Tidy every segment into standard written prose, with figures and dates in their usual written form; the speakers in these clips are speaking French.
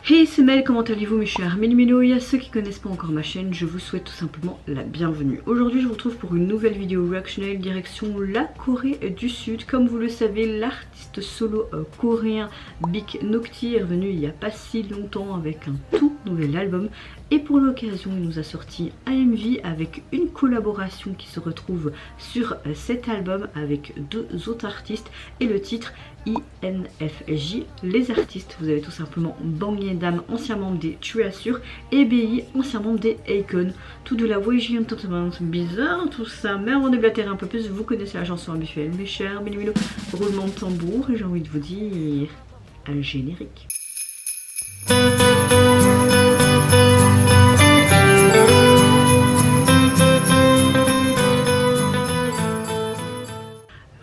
Hey, c'est Mel, comment allez-vous mes chers Mélo? Et à ceux qui connaissent pas encore ma chaîne, je vous souhaite tout simplement la bienvenue. Aujourd'hui je vous retrouve pour une nouvelle vidéo reactionnelle direction la Corée du Sud. Comme vous le savez, l'artiste solo coréen Big Nocti est revenu il n'y a pas si longtemps avec un tout nouvel album. Et pour l'occasion il nous a sorti un MV avec une collaboration qui se retrouve sur cet album avec deux autres artistes et le titre INFJ. Les artistes, vous avez tout simplement Bangyeon, ancien membre des Treasure, et BI, ancien membre des Akon. Tout de la YG Entertainment, bizarre tout ça, mais avant de blätter un peu plus, vous connaissez la chanson habituelle mes chers Mélo, roulement de tambour, et j'ai envie de vous dire un générique.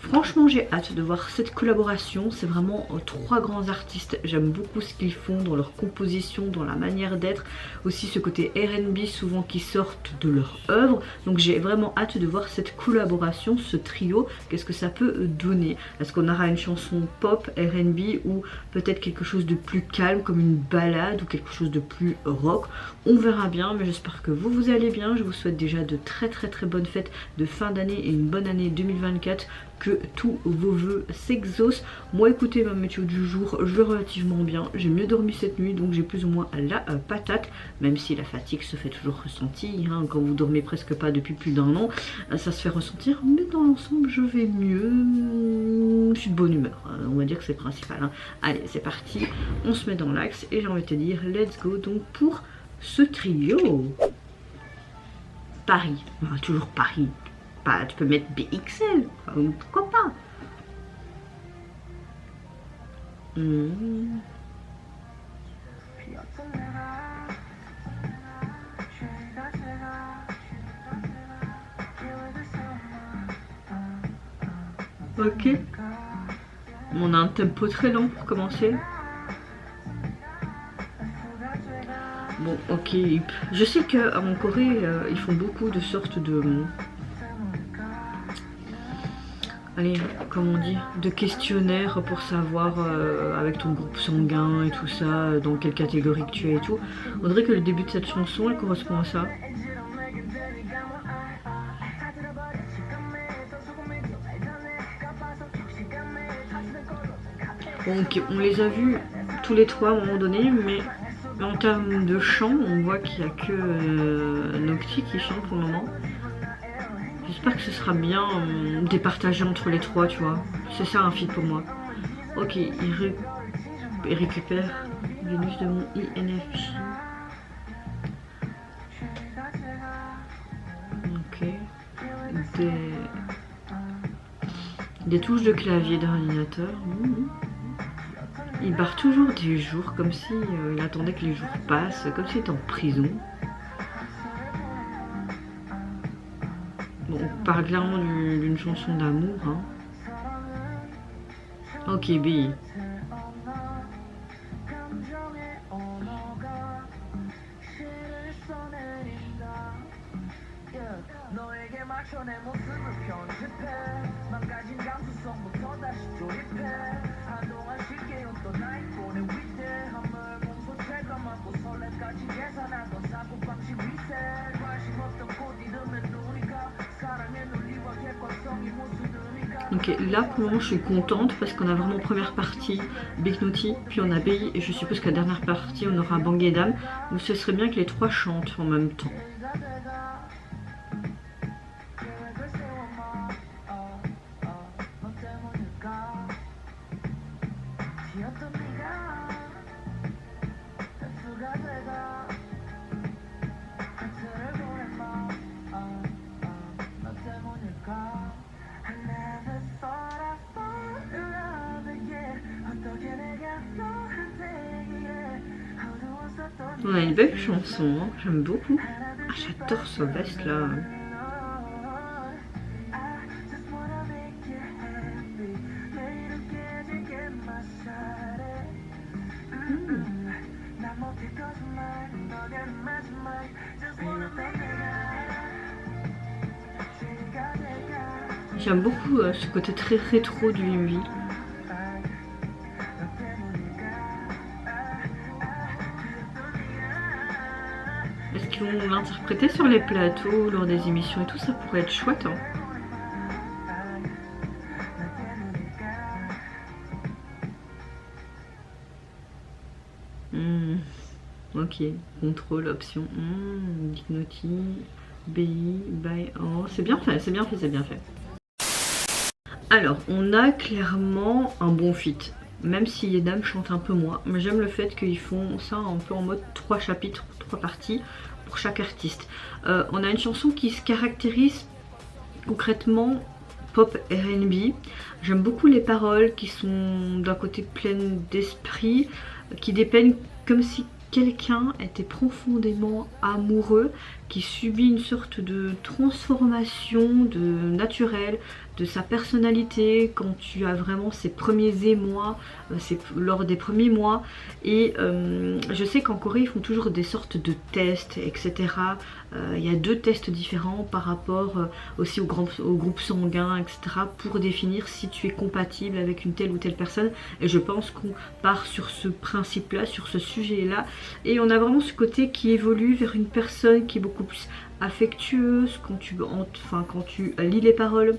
Franchement j'ai hâte de voir cette collaboration, c'est vraiment trois grands artistes, j'aime beaucoup ce qu'ils font dans leur composition, dans la manière d'être, aussi ce côté R&B souvent qui sortent de leur œuvre, donc j'ai vraiment hâte de voir cette collaboration, ce trio, qu'est-ce que ça peut donner. Est-ce qu'on aura une chanson pop, R&B ou peut-être quelque chose de plus calme comme une ballade ou quelque chose de plus rock, on verra bien, mais j'espère que vous allez bien, je vous souhaite déjà de très bonnes fêtes de fin d'année et une bonne année 2024, que tous vos vœux s'exaucent. Moi écoutez, ma météo du jour, je vais relativement bien, j'ai mieux dormi cette nuit donc j'ai plus ou moins la patate, même si la fatigue se fait toujours ressentir, hein, quand vous dormez presque pas depuis plus d'un an, ça se fait ressentir, mais dans l'ensemble je vais mieux, je suis de bonne humeur, on va dire que c'est principal, hein. Allez c'est parti, on se met dans l'axe et j'ai envie de te dire let's go donc pour ce trio. Paris, toujours Paris. Bah, tu peux mettre BXL, pourquoi pas. Ok. On a un tempo très lent pour commencer. Bon, ok. Je sais qu'en Corée, ils font beaucoup de sortes de... allez, comment on dit, de questionnaires pour savoir avec ton groupe sanguin et tout ça, dans quelle catégorie que tu es et tout. On dirait que le début de cette chanson, elle correspond à ça. Donc on les a vus tous les trois à un moment donné, mais en termes de chant, on voit qu'il n'y a que Nocti qui chante pour le moment. J'espère que ce sera bien départagé entre les trois, tu vois. C'est ça un feat pour moi. Ok, il récupère Vénus de mon INFJ. Ok. Des touches de clavier d'ordinateur. Il barre toujours des jours, comme si il attendait que les jours passent, comme s'il était en prison. Bon, on parle clairement d'une chanson d'amour, hein. Ok, B. Ok, là pour le moment je suis contente parce qu'on a vraiment première partie Big Nocti, puis on a BI et je suppose qu'à la dernière partie on aura Bangyeon, donc ce serait bien que les trois chantent en même temps. On a une belle chanson, hein, j'aime beaucoup. Ah, j'adore ce veste là. J'aime beaucoup ce côté très rétro du MV. Parce qu'ils vont l'interpréter sur les plateaux, lors des émissions et tout, ça pourrait être chouette. Hein. Ok, contrôle, option, Dignity, BI, buy, oh, c'est bien fait, c'est bien fait, c'est bien fait. Alors, on a clairement un bon fit. Même si les dames chantent un peu moins, mais j'aime le fait qu'ils font ça un peu en mode 3 chapitres, 3 parties pour chaque artiste. On a une chanson qui se caractérise concrètement pop R&B. J'aime beaucoup les paroles qui sont d'un côté pleines d'esprit, qui dépeignent comme si quelqu'un était profondément amoureux, qui subit une sorte de transformation naturelle de sa personnalité quand tu as vraiment ses premiers émois, c'est lors des premiers mois. Et je sais qu'en Corée ils font toujours des sortes de tests, etc. Il y a 2 tests différents par rapport aussi au groupe sanguin, etc. pour définir si tu es compatible avec une telle ou telle personne. Et je pense qu'on part sur ce principe-là, sur ce sujet-là. Et on a vraiment ce côté qui évolue vers une personne qui est beaucoup plus affectueuse quand tu lis les paroles.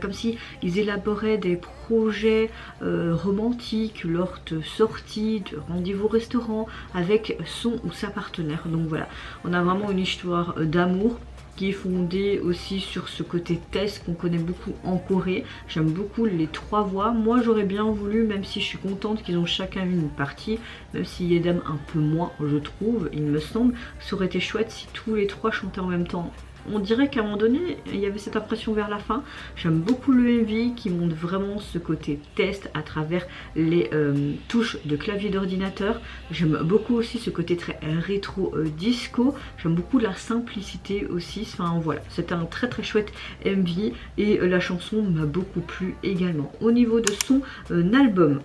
Comme si ils élaboraient des projets romantiques lors de sorties, de rendez-vous au restaurant avec son ou sa partenaire. Donc voilà, on a vraiment une histoire d'amour qui est fondée aussi sur ce côté test qu'on connaît beaucoup en Corée. J'aime beaucoup les 3 voix. Moi j'aurais bien voulu, même si je suis contente qu'ils ont chacun une partie, même si Yedam un peu moins je trouve, il me semble, ça aurait été chouette si tous les 3 chantaient en même temps. On dirait qu'à un moment donné, il y avait cette impression vers la fin. J'aime beaucoup le MV qui montre vraiment ce côté test à travers les touches de clavier d'ordinateur. J'aime beaucoup aussi ce côté très rétro disco. J'aime beaucoup la simplicité aussi. Enfin voilà, c'était un très très chouette MV et la chanson m'a beaucoup plu également. Au niveau de son album,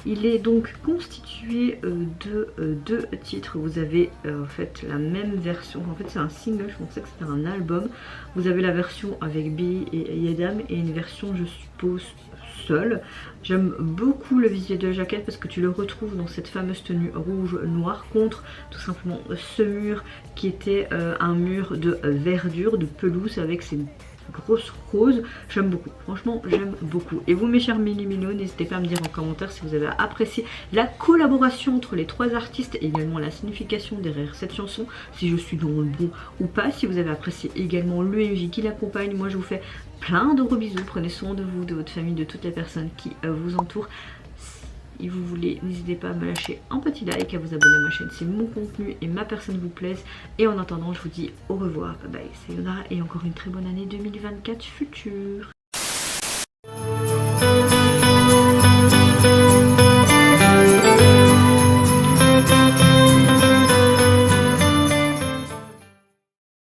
il est donc constitué de 2 titres. Vous avez en fait la même version. En fait c'est un single, je pensais que c'était un album. Vous avez la version avec B et Yedam et une version je suppose seule. J'aime beaucoup le visuel de la jaquette parce que tu le retrouves dans cette fameuse tenue rouge-noire contre tout simplement ce mur qui était un mur de verdure, de pelouse avec ses grosse rose. J'aime beaucoup, franchement j'aime beaucoup. Et vous mes chers mini-minos, n'hésitez pas à me dire en commentaire si vous avez apprécié la collaboration entre les 3 artistes et également la signification derrière cette chanson, si je suis dans le bon ou pas, si vous avez apprécié également le MV qui l'accompagne. Moi je vous fais plein de gros bisous, prenez soin de vous, de votre famille, de toutes les personnes qui vous entourent. Si vous voulez, n'hésitez pas à me lâcher un petit like, à vous abonner à ma chaîne si mon contenu et ma personne vous plaisent. Et en attendant, je vous dis au revoir, bye bye, c'est Yonara et encore une très bonne année 2024 future.